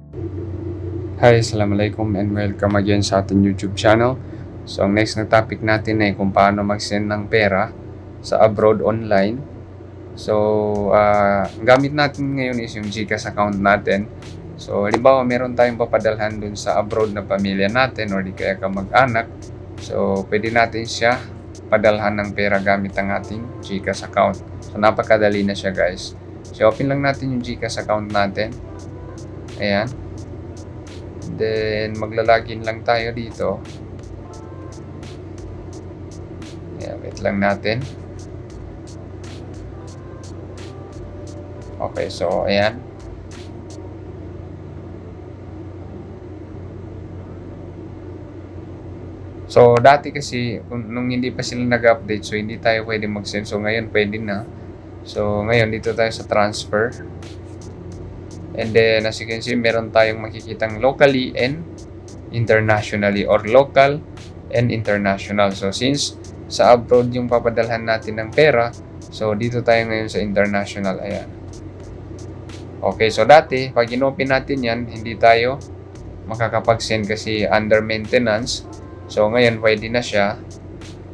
Hi, Assalamualaikum and welcome again sa ating YouTube channel. So, ang next na topic natin ay kung paano mag-send ng pera sa abroad online. So, gamit natin ngayon is yung Gcash account natin. So, halimbawa meron tayong papadalhan dun sa abroad na pamilya natin or di kaya kamag-anak. So, pwede natin siya padalhan ng pera gamit ang ating Gcash account. So, napakadali na siya guys. So, open lang natin yung Gcash account natin. Ayan. Then, maglalagin lang tayo dito. Ayan, wait lang natin. Okay, so, ayan. So, dati kasi, nung hindi pa sila nag-update, so hindi tayo pwede mag-send. So, ngayon pwede na. So, ngayon dito tayo sa transfer. And then, as you can see, meron tayong makikitang locally and internationally or local and international. So, since sa abroad yung papadalhan natin ng pera, so dito tayo ngayon sa international. Ayan. Okay, so dati, pag inopen natin yan, hindi tayo makakapag-send kasi under maintenance. So, ngayon, pwede na siya.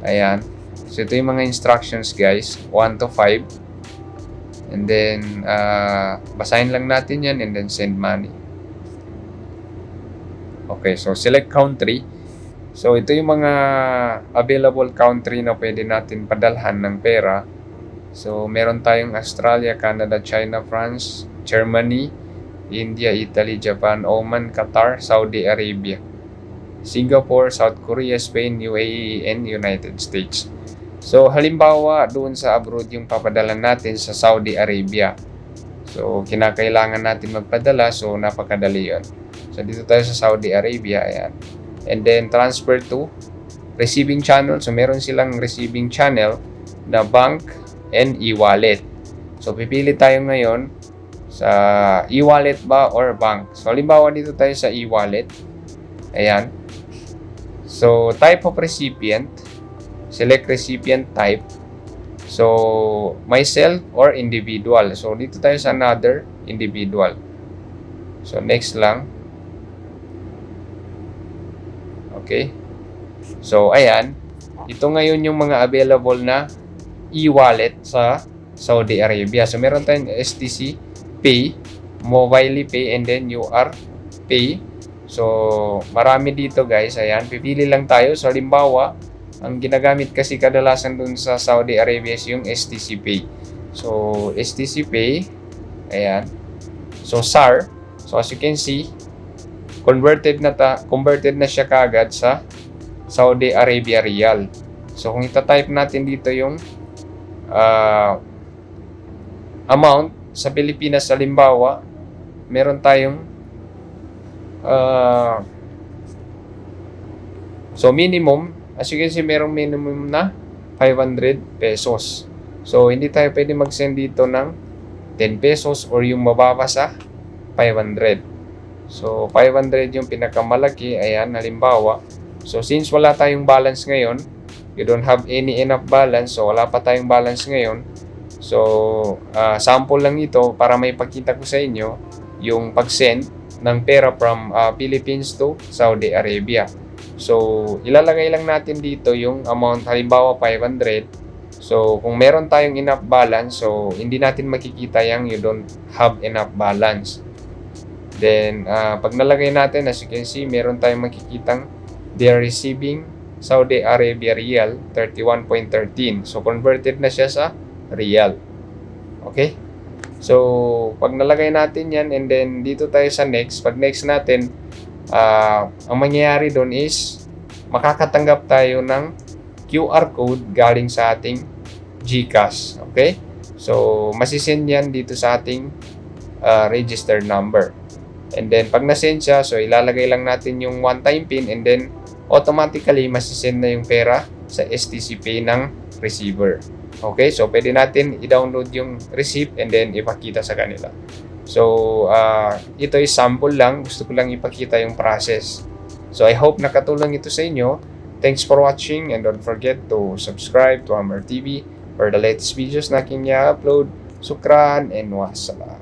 Ayan. So, ito yung mga instructions, guys. 1 to 5. And then, basahin lang natin yan and then send money. Okay, so select country. So, ito yung mga available country na pwede natin padalhan ng pera. So, meron tayong Australia, Canada, China, France, Germany, India, Italy, Japan, Oman, Qatar, Saudi Arabia, Singapore, South Korea, Spain, UAE, and United States. So, halimbawa, doon sa abroad yung papadalan natin sa Saudi Arabia. So, kinakailangan natin magpadala. So, napakadali yun. So, dito tayo sa Saudi Arabia. Ayan. And then, transfer to receiving channel. So, meron silang receiving channel na bank and e-wallet. So, pipili tayo ngayon sa e-wallet ba or bank. So, halimbawa, dito tayo sa e-wallet. Ayan. So, type of recipient. Select recipient type. So, myself or individual. So, dito tayo sa another individual. So, next lang. Okay. So, ayan. Ito ngayon yung mga available na e-wallet sa Saudi Arabia. So, meron tayong STC Pay, Mobile Pay, and then UR Pay. So, marami dito guys. Ayan. Pipili lang tayo. So, halimbawa, ang ginagamit kasi kadalasan dun sa Saudi Arabia is yung STC Pay. So, STC Pay. Ayan. So, SAR. So, as you can see, converted na siya kaagad sa Saudi Arabia Riyal. So, kung ita-type natin dito yung amount sa Pilipinas, halimbawa, meron tayong so, minimum, as you can see, merong minimum na 500 pesos. So, hindi tayo pwede mag-send dito ng 10 pesos or yung mababa sa 500. So, 500 yung pinakamalaki. Ayan, halimbawa. So, since wala tayong balance ngayon, you don't have any enough balance. So, wala pa tayong balance ngayon. So, sample lang ito para may pakita ko sa inyo yung pag-send ng pera from Philippines to Saudi Arabia. So, ilalagay lang natin dito yung amount, halimbawa 500. So, kung meron tayong enough balance, so hindi natin makikita yung you don't have enough balance. Then, pag nalagay natin, as you can see, meron tayong makikitang they are receiving Saudi Arabia Riyal 31.13. So, converted na siya sa Riyal. Okay? So, pag nalagay natin yan, and then dito tayo sa next. Pag next natin, ang mangyayari doon is makakatanggap tayo ng QR code galing sa ating Gcash. Okay? So, masisend yan dito sa ating registered number. And then, pag nasend siya, so ilalagay lang natin yung one-time PIN and then automatically masisend na yung pera sa STC Pay ng receiver. Okay? So, pwede natin i-download yung receipt and then ipakita sa kanila. So, ito is sample lang. Gusto ko lang ipakita yung process. So, I hope nakatulong ito sa inyo. Thanks for watching and don't forget to subscribe to Hammer TV for the latest videos na aking i-upload. Sukran and wassalam.